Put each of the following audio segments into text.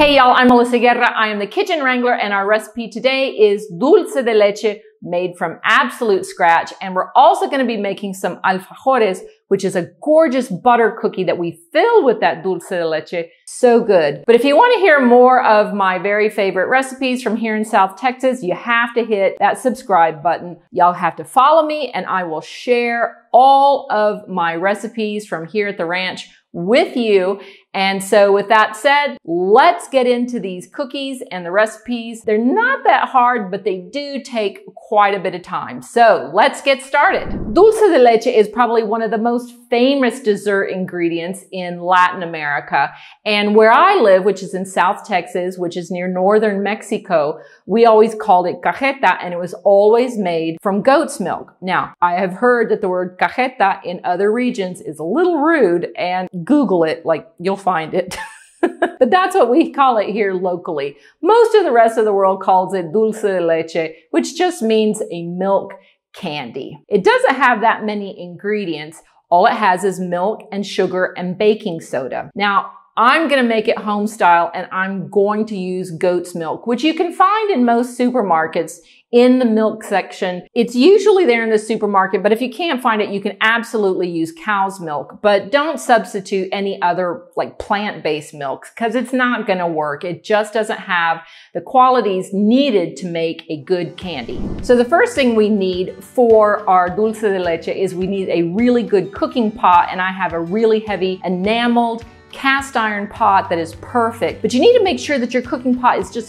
Hey y'all, I'm Melissa Guerra. I am the kitchen wrangler and our recipe today is dulce de leche made from absolute scratch. And we're also going to be making some alfajores, which is a gorgeous butter cookie that we filled with that dulce de leche. So good. But if you want to hear more of my very favorite recipes from here in South Texas, you have to hit that subscribe button. Y'all have to follow me and I will share all of my recipes from here at the ranch with you. And so with that said, let's get into these cookies and the recipes. They're not that hard, but they do take quite a bit of time. So let's get started. Dulce de leche is probably one of the most famous dessert ingredients in Latin America. And where I live, which is in South Texas, which is near northern Mexico, we always called it cajeta, and it was always made from goat's milk. Now, I have heard that the word cajeta in other regions is a little rude, and Google it, like you'll find it. But that's what we call it here locally. Most of the rest of the world calls it dulce de leche, which just means a milk candy. It doesn't have that many ingredients. All it has is milk and sugar and baking soda. Now, I'm going to make it home style and I'm going to use goat's milk, which you can find in most supermarkets in the milk section. It's usually there in the supermarket, but if you can't find it, you can absolutely use cow's milk, but don't substitute any other like plant-based milks because it's not going to work. It just doesn't have the qualities needed to make a good candy. So the first thing we need for our dulce de leche is we need a really good cooking pot, and I have a really heavy enameled cast iron pot that is perfect, but you need to make sure that your cooking pot is just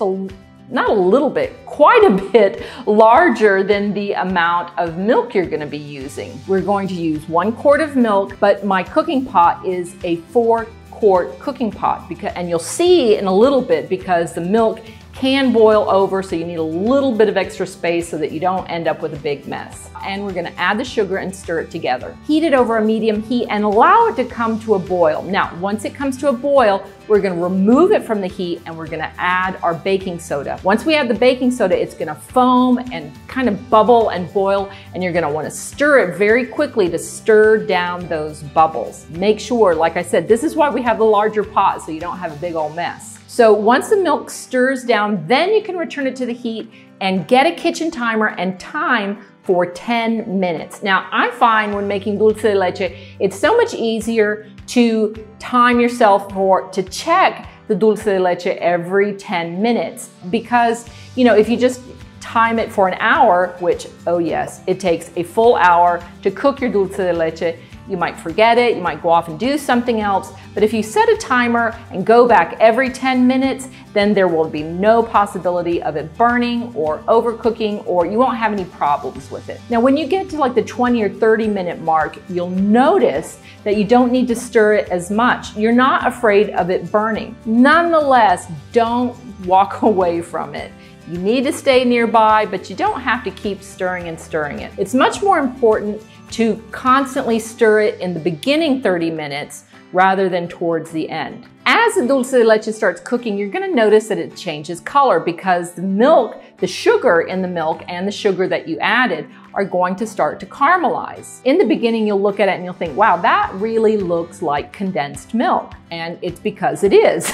not a little bit, quite a bit larger than the amount of milk you're going to be using. We're going to use 1 quart of milk, but my cooking pot is a 4-quart cooking pot, and you'll see in a little bit because the milk can boil over, so you need a little bit of extra space so that you don't end up with a big mess. And we're gonna add the sugar and stir it together. Heat it over a medium heat and allow it to come to a boil. Now, once it comes to a boil, we're gonna remove it from the heat and we're gonna add our baking soda. Once we add the baking soda, it's gonna foam and kind of bubble and boil, and you're gonna wanna stir it very quickly to stir down those bubbles. Make sure, like I said, this is why we have the larger pot, so you don't have a big old mess. So once the milk stirs down, then you can return it to the heat and get a kitchen timer and time for 10 minutes. Now, I find when making dulce de leche, it's so much easier to time yourself to check the dulce de leche every 10 minutes. Because, you know, if you just time it for an hour, which, oh yes, it takes a full hour to cook your dulce de leche, you might forget it, you might go off and do something else. But if you set a timer and go back every 10 minutes, then there will be no possibility of it burning or overcooking, or you won't have any problems with it. Now, when you get to like the 20 or 30 minute mark, you'll notice that you don't need to stir it as much. You're not afraid of it burning. Nonetheless, don't walk away from it. You need to stay nearby, but you don't have to keep stirring and stirring it. It's much more important to constantly stir it in the beginning 30 minutes rather than towards the end. As the dulce de leche starts cooking, you're gonna notice that it changes color because the milk, the sugar in the milk and the sugar that you added are going to start to caramelize. In the beginning, you'll look at it and you'll think, wow, that really looks like condensed milk. And it's because it is.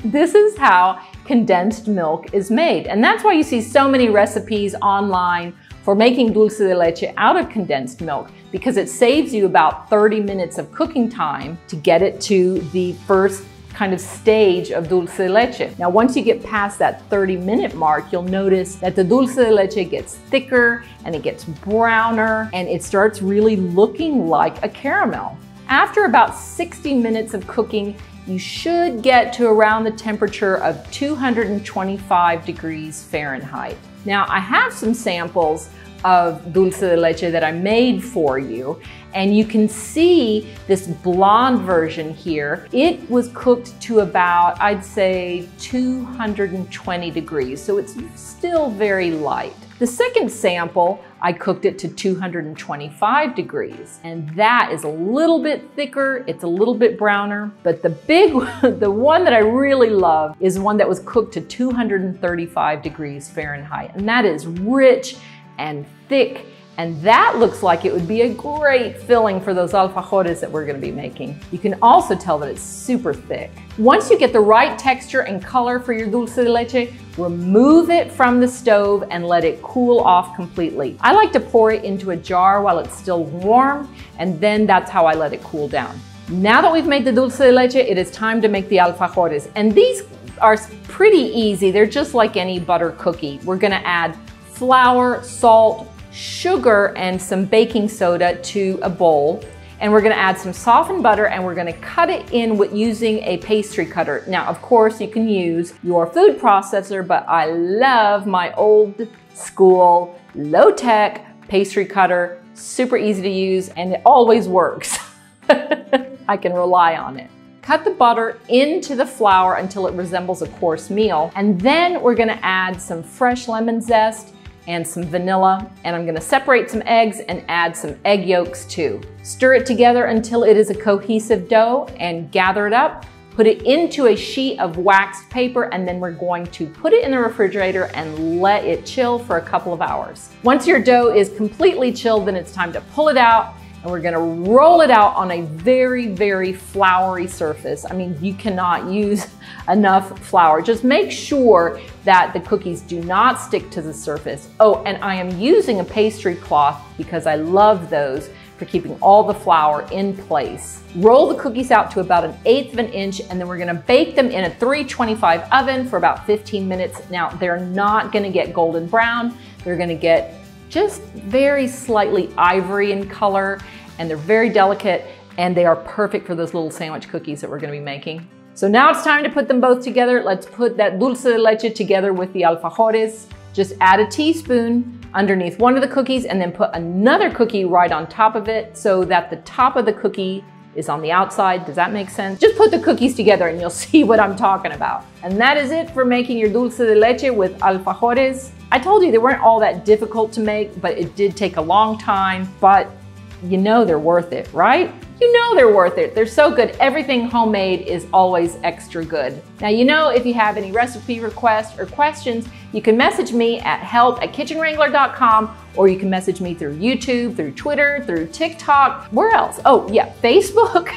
This is how condensed milk is made. And that's why you see so many recipes online for making dulce de leche out of condensed milk, because it saves you about 30 minutes of cooking time to get it to the first kind of stage of dulce de leche. Now, once you get past that 30-minute mark, you'll notice that the dulce de leche gets thicker and it gets browner and it starts really looking like a caramel. After about 60 minutes of cooking, you should get to around the temperature of 225 degrees Fahrenheit. Now, I have some samples of dulce de leche that I made for you, and you can see this blonde version here. It was cooked to about, I'd say, 220 degrees, so it's still very light. The second sample, I cooked it to 225 degrees, and that is a little bit thicker, it's a little bit browner, but the big one, the one that I really love is one that was cooked to 235 degrees Fahrenheit, and that is rich and thick And that looks like it would be a great filling for those alfajores that we're gonna be making. You can also tell that it's super thick. Once you get the right texture and color for your dulce de leche, remove it from the stove and let it cool off completely. I like to pour it into a jar while it's still warm, and then that's how I let it cool down. Now that we've made the dulce de leche, it is time to make the alfajores. And these are pretty easy. They're just like any butter cookie. We're gonna add flour, salt, sugar, and some baking soda to a bowl. And we're gonna add some softened butter and we're gonna cut it in with using a pastry cutter. Now, of course, you can use your food processor, but I love my old school, low-tech pastry cutter. Super easy to use and it always works. I can rely on it. Cut the butter into the flour until it resembles a coarse meal. And then we're gonna add some fresh lemon zest and some vanilla, and I'm gonna separate some eggs and add some egg yolks too. Stir it together until it is a cohesive dough and gather it up. Put it into a sheet of waxed paper, and then we're going to put it in the refrigerator and let it chill for a couple of hours. Once your dough is completely chilled, then it's time to pull it out, and we're gonna roll it out on a very, very floury surface. I mean, you cannot use enough flour. Just make sure that the cookies do not stick to the surface. Oh, and I am using a pastry cloth because I love those for keeping all the flour in place. Roll the cookies out to about 1/8 of an inch, and then we're gonna bake them in a 325 oven for about 15 minutes. Now, they're not gonna get golden brown. They're gonna get just very slightly ivory in color, and they're very delicate, and they are perfect for those little sandwich cookies that we're gonna be making. So now it's time to put them both together. Let's put that dulce de leche together with the alfajores. Just add a teaspoon underneath one of the cookies and then put another cookie right on top of it so that the top of the cookie is on the outside. Does that make sense? Just put the cookies together and you'll see what I'm talking about. And that is it for making your dulce de leche with alfajores. I told you they weren't all that difficult to make, but it did take a long time, but you know they're worth it, right? You know they're worth it. They're so good. Everything homemade is always extra good. Now, you know, if you have any recipe requests or questions, you can message me at help@kitchenwrangler.com, or you can message me through YouTube, through Twitter, through TikTok. Where else? Oh yeah, Facebook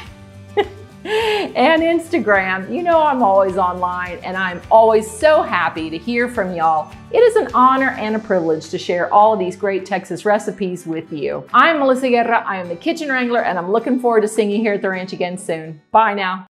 and Instagram. You know I'm always online, and I'm always so happy to hear from y'all. It is an honor and a privilege to share all of these great Texas recipes with you. I'm Melissa Guerra, I am the Kitchen Wrangler, and I'm looking forward to seeing you here at the ranch again soon. Bye now.